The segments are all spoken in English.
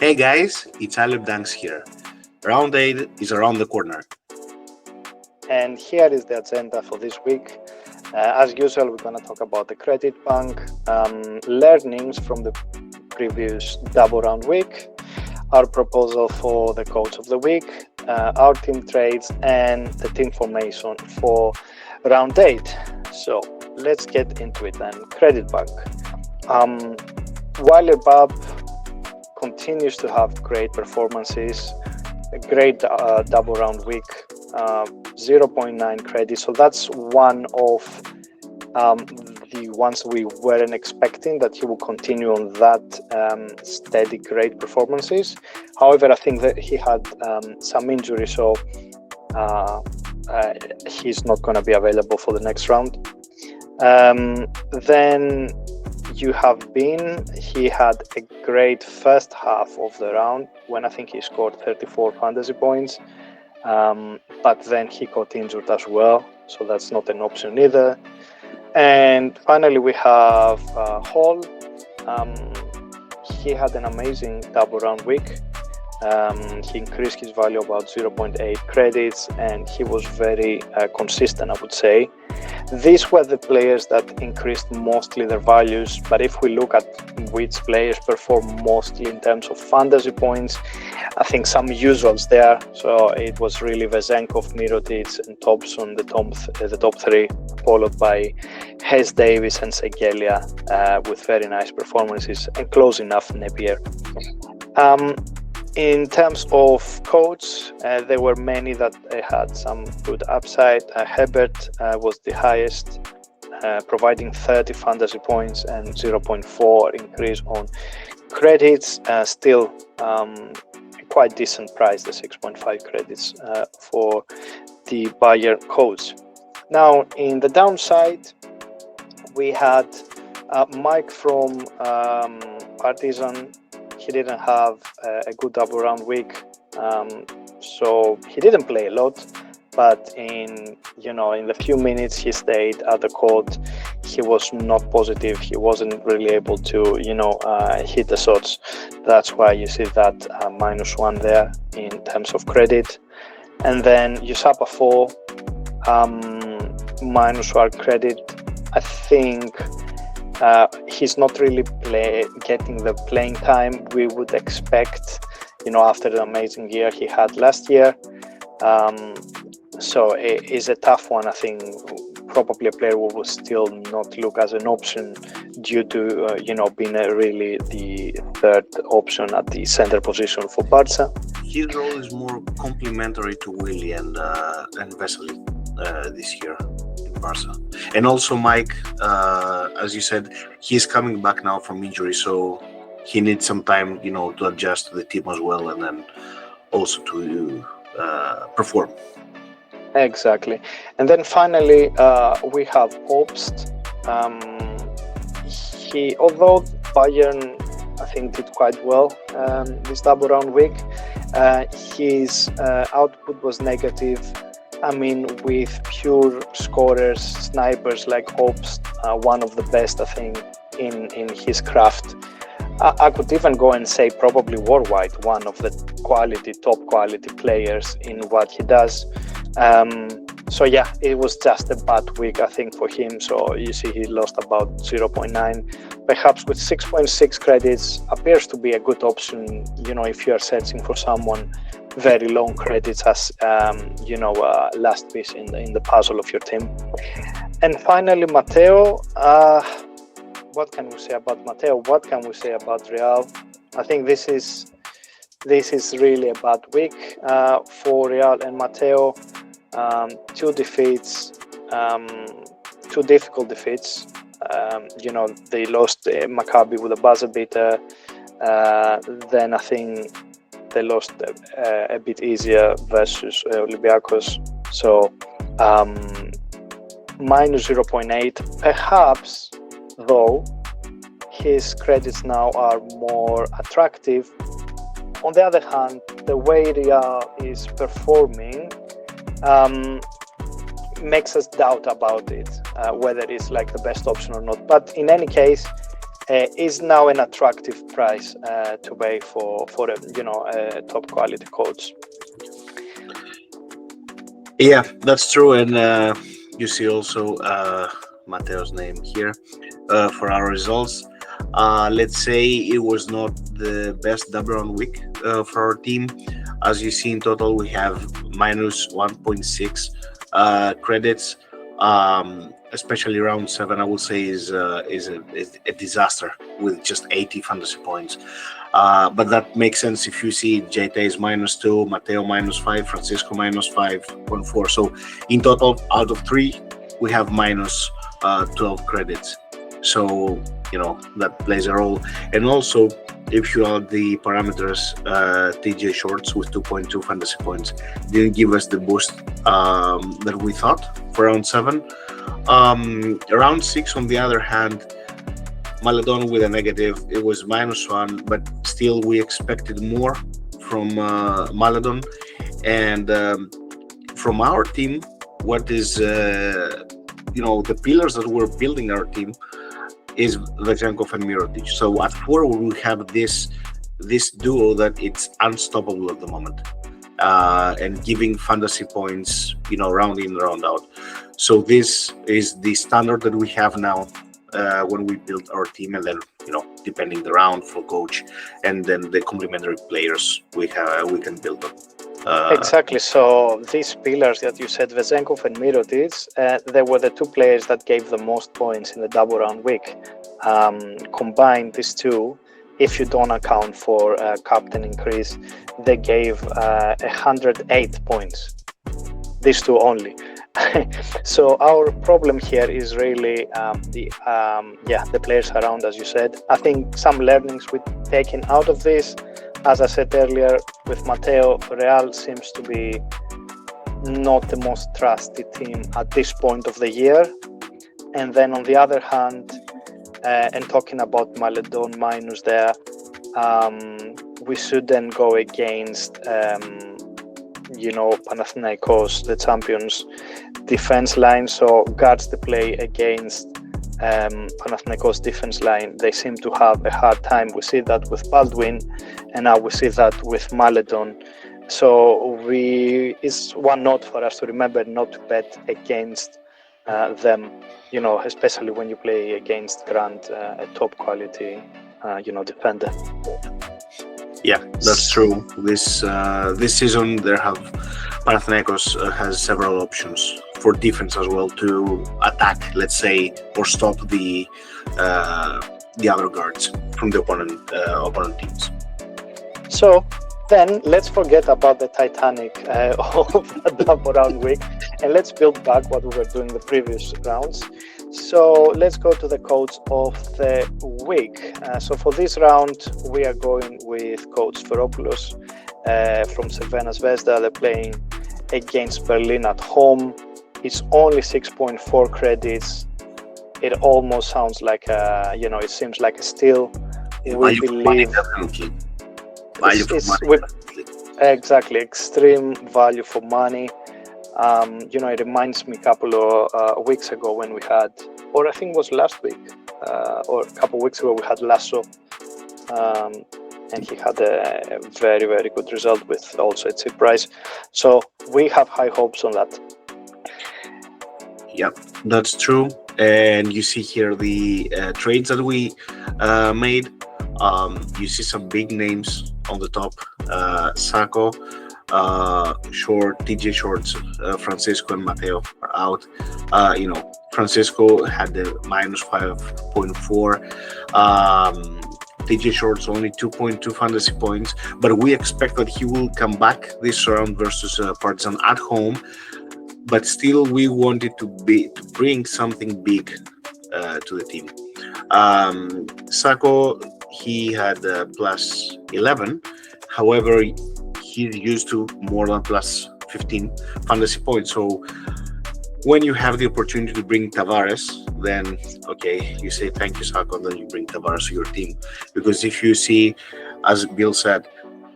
Hey guys, it's AlleyOopDunks here. Round 8 is around the corner. And here is the agenda for this week. As usual, we're going to talk about the credit bank, learnings from the previous double round week, our proposal for the coach of the week, our team trades, and the team formation for round 8. So let's get into it then. Credit bank. Wiley Bob continues to have great performances, a great double round week, 0.9 credit. So that's one of the ones we weren't expecting, that he will continue on that steady great performances. However, I think that he had some injury, so he's not going to be available for the next round. Then you have been, he had a great first half of the round when I think he scored 34 fantasy points, but then he got injured as well, so that's not an option either. And finally we have Hall. He had an amazing double round week. He increased his value about 0.8 credits, and he was very consistent, I would say. These were the players that increased mostly their values, but if we look at which players perform mostly in terms of fantasy points, I think some usuals there. So it was really Vezenkov, Mirotic, and Thompson, the top three, followed by Hayes Davis and Segelia with very nice performances, and close enough Napier. In terms of coach, there were many that had some good upside. Hebert was the highest, providing 30 fantasy points and 0.4 increase on credits. Still quite decent price, the 6.5 credits for the Bayer coach. Now, in the downside, we had Mike from Partizan. He didn't have a good double round week, so he didn't play a lot, but in the few minutes he stayed at the court, he was not positive. He wasn't really able to hit the shots. That's why you see that -1 there in terms of credit. And then Usapa 4, -1 credit. I think he's not really getting the playing time we would expect, after the amazing year he had last year. So it is a tough one. I think probably a player who will still not look as an option due to being really the third option at the center position for Barca. His role is more complementary to Willy and Vesely this year in Barca. And also Mike, as you said, he's coming back now from injury, so he needs some time, to adjust to the team as well, and then also to perform. Exactly. And then finally, we have Obst. Although Bayern, I think, did quite well this double round week, his output was negative. I mean, with pure scorers, snipers like Obst, one of the best, I think, in his craft. I could even go and say probably worldwide, one of the top quality players in what he does. So yeah, it was just a bad week, I think, for him. So you see he lost about 0.9. Perhaps with 6.6 credits appears to be a good option, if you are searching for someone very long credits as last piece in the puzzle of your team. And finally, Matteo. What can we say about Matteo? What can we say about Real? I think this is really a bad week for Real and Matteo. Two defeats, two difficult defeats. They lost Maccabi with a buzzer beater. Then I think they lost a bit easier versus Olympiacos. So -0.8. Perhaps, though, his credits now are more attractive. On the other hand, the way Real is performing makes us doubt about it, whether it's like the best option or not. But in any case, is now an attractive price to pay for a top quality coach. Yeah, that's true. And you see also Mateo's name here for our results. Let's say it was not the best double round week for our team. As you see, in total, we have minus 1.6 credits. Especially round 7, I would say is a disaster with just 80 fantasy points. But that makes sense if you see Jete is -2, Mateo -5, Francisco -5.4. So in total, out of 3, we have minus 12 credits. So that plays a role. And also, if you add the parameters, TJ Shorts with 2.2 fantasy points didn't give us the boost that we thought for round 7. Round 6, on the other hand, Maledon with a negative, it was -1, but still we expected more from Maledon. And from our team, what is the pillars that we're building our team is Vezenkov and Mirotic. So at 4 we have this duo that it's unstoppable at the moment, and giving fantasy points round in, round out. So this is the standard that we have now when we build our team, and then depending the round for coach, and then the complementary players we can build on. Exactly. So these pillars that you said, Vezenkov and Mirotic, they were the 2 players that gave the most points in the double round week. Combined, these 2, if you don't account for captain increase, they gave 108 points. These 2 only. So our problem here is really the players around, as you said. I think some learnings we've taken out of this. As I said earlier, with Mateo, Real seems to be not the most trusted team at this point of the year. And then on the other hand, and talking about Maledon minus there, we shouldn't go against Panathinaikos, the champions, defense line. So guards the play against Panathinaikos defense line, they seem to have a hard time. We see that with Baldwin, and now we see that with Maledon. So it's one note for us to remember not to bet against them, especially when you play against Grant, a top quality defender. Yeah, that's true. This season, Panathinaikos has several options for defense as well to attack, let's say, or stop the other guards from the opponent teams. So then let's forget about the Titanic of the double round week, and let's build back what we were doing the previous rounds. So let's go to the coach of the week. So for this round, we are going with Coach Feropoulos from Cervena Zvezda. They're playing against Berlin at home. It's only 6.4 credits. It almost sounds like it seems like a steal. We believe exactly, extreme value for money. It reminds me a couple of weeks ago when we had, or I think it was last week, or a couple of weeks ago, we had Lasso, and he had a very, very good result with also a cheap price. So we have high hopes on that. Yep, that's true. And you see here the trades that we made. You see some big names on the top. Sacco, Short, TJ Shorts, Francisco and Mateo are out. Francisco had the -5.4. TJ Shorts only 2.2 fantasy points, but we expect that he will come back this round versus Partizan at home. But still, we wanted to bring something big to the team. Sacco, he had +11. However, he's used to more than +15 fantasy points. So when you have the opportunity to bring Tavares, then okay, you say thank you, Sacco, and then you bring Tavares to your team. Because if you see, as Bill said,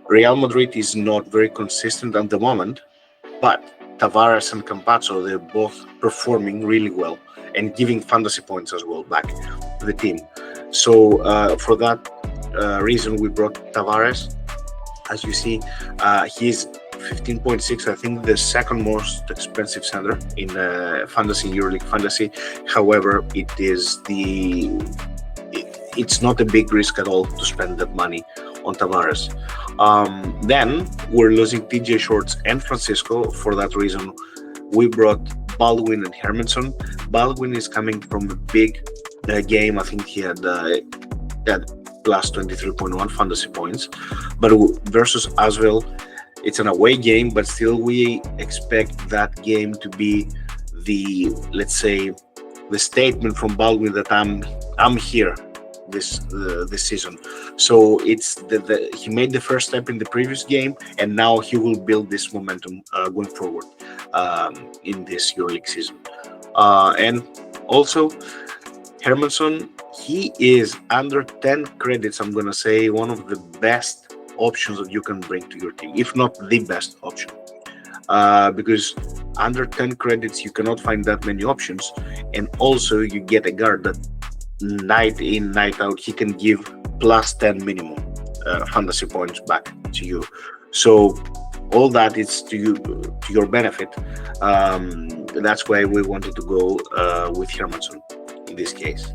Real Madrid is not very consistent at the moment, but Tavares and Campazzo, they're both performing really well and giving fantasy points as well back to the team. So for that reason, we brought Tavares. As you see, he's 15.6. I think the second most expensive center in fantasy, Euroleague Fantasy. However, it's not a big risk at all to spend that money on Tavares. Then we're losing TJ Shorts and Francisco. For that reason, we brought Baldwin and Hermanson. Baldwin is coming from a big game. I think he had plus 23.1 fantasy points. But versus Asvel, it's an away game, but still we expect that game to be the, let's say, the statement from Baldwin that I'm here this season. So it's he made the first step in the previous game, and now he will build this momentum going forward in this EuroLeague season. And also Hermanson, he is under 10 credits. I'm gonna say one of the best options that you can bring to your team, if not the best option, because under 10 credits you cannot find that many options, and also you get a guard that night in night out he can give plus 10 minimum fantasy points back to you. So all that is to your benefit. That's why we wanted to go with Hermanson in this case.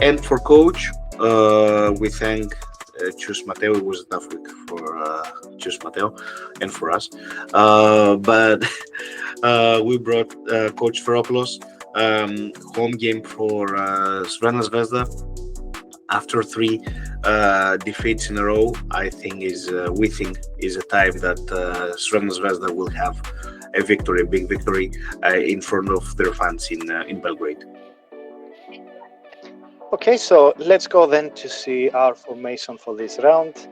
And for coach, we thank Choose Mateo. It was a tough week for Choose Mateo and for us, but we brought Coach Feropoulos. Home game for Crvena Zvezda. After 3 defeats in a row, we think is a time that Crvena Zvezda will have a victory, a big victory in front of their fans in Belgrade. Okay, so let's go then to see our formation for this round.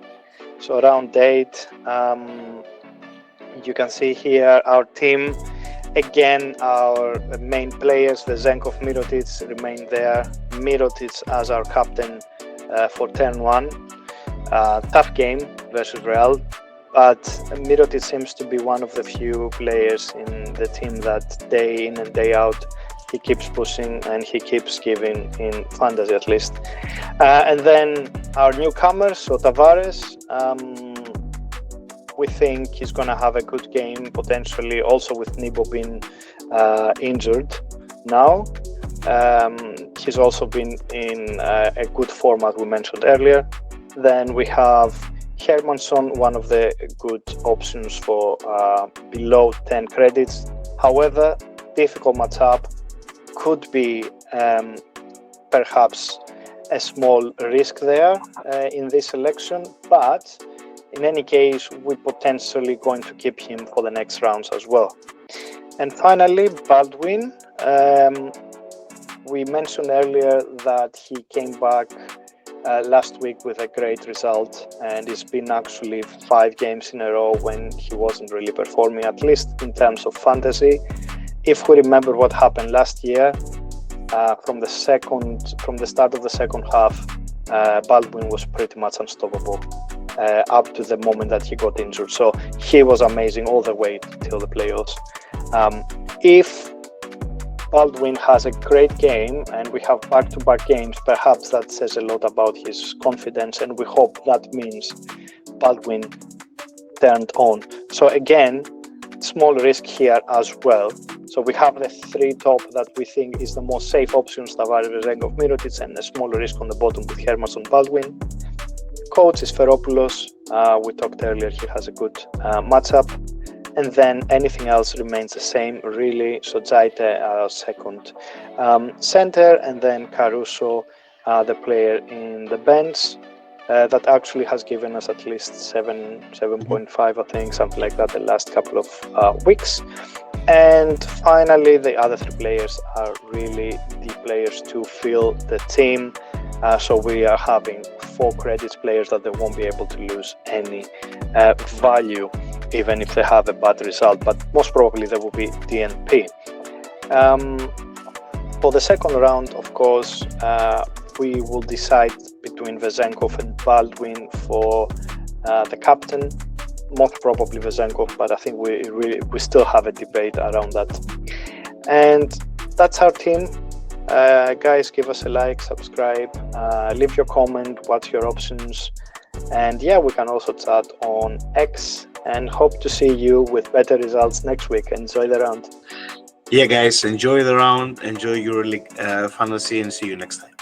So round 8, you can see here our team. Again, our main players, Vezenkov, Mirotic, remain there. Mirotic as our captain for turn 1. Tough game versus Real, but Mirotic seems to be one of the few players in the team that day in and day out he keeps pushing and he keeps giving in fantasy at least. And then our newcomers, so Tavares, we think he's going to have a good game potentially, also with Nibo being injured now. He's also been in a good form as we mentioned earlier. Then we have Hermanson, one of the good options for below 10 credits. However, difficult matchup, could be perhaps a small risk there in this selection, but in any case, we're potentially going to keep him for the next rounds as well. And finally, Baldwin. We mentioned earlier that he came back last week with a great result, and it's been actually 5 games in a row when he wasn't really performing, at least in terms of fantasy. If we remember what happened last year, from the start of the second half, Baldwin was pretty much unstoppable up to the moment that he got injured. So he was amazing all the way till the playoffs. If Baldwin has a great game and we have back-to-back games, perhaps that says a lot about his confidence, and we hope that means Baldwin turned on. So again, small risk here as well. So we have the 3 top that we think is the most safe options, Tavares, Vezenkov, Mirotic, and a small risk on the bottom with Hermanson, Baldwin. Coach is Feropoulos. We talked earlier, he has a good matchup. And then anything else remains the same, really. So Zaite, our second center, and then Caruso, the player in the bench. That actually has given us at least 7.5, I think, something like that, the last couple of weeks. And finally, the other 3 players are really the players to fill the team. So we are having 4 credits players that they won't be able to lose any value, even if they have a bad result, but most probably there will be DNP. For the second round, of course, we will decide between Vezenkov and Baldwin for the captain. Most probably Vezenkov, but I think we still have a debate around that. And that's our team. Guys, give us a like, subscribe, leave your comment, what's your options, and yeah, we can also chat on X, and hope to see you with better results next week. Enjoy the round. Yeah, guys, enjoy the round, enjoy EuroLeague Fantasy, and see you next time.